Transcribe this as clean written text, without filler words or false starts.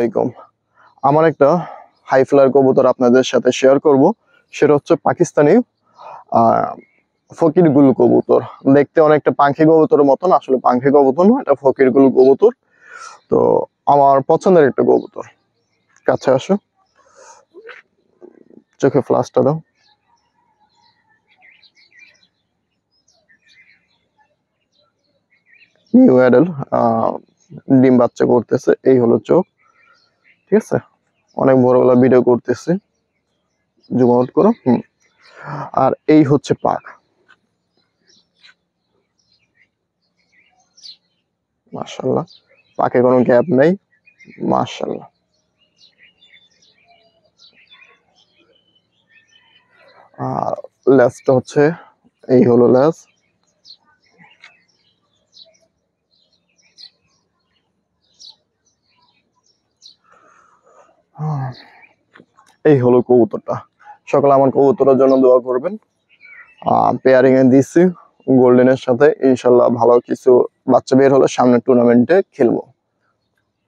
আলাইকুম। আমার একটা হাই ফ্লায়ার কবুতর আপনাদের সাথে শেয়ার করব। সেটা হচ্ছে পাকিস্তানি ফকির গুল কবুতর। দেখতে অনেকটা পাখি কবুতরের মতন, আসলে পাখি কবুতর না, এটা ফকির গুল কবুতর। তো আমার পছন্দের একটা কবুতর। কাছে আসো, চোখে ফ্লাশটা দাও। নিউ অ্যাডাল, ডিম বাচ্চা করতেছে। এই হলো চোখ, ঠিক আছে। অনেক বড়গুলা ভিডিও করতেছি, জুম আউট করো। আর এই হচ্ছে পাখ, মাশাআল্লাহ। পাকে কোনো গ্যাপ নেই, মাশাআল্লাহ। আর লেজটা হচ্ছে, এই হলো লেজ। এই হলো কবুতরটা। সকালে আমার কবুতরের জন্য দোয়া করবেন। পেয়ারিং এ দিছি গোল্ডেনের সাথে, ইনশাল্লাহ ভালো কিছু বাচ্চা বের হলে সামনে টুর্নামেন্টে খেলবো।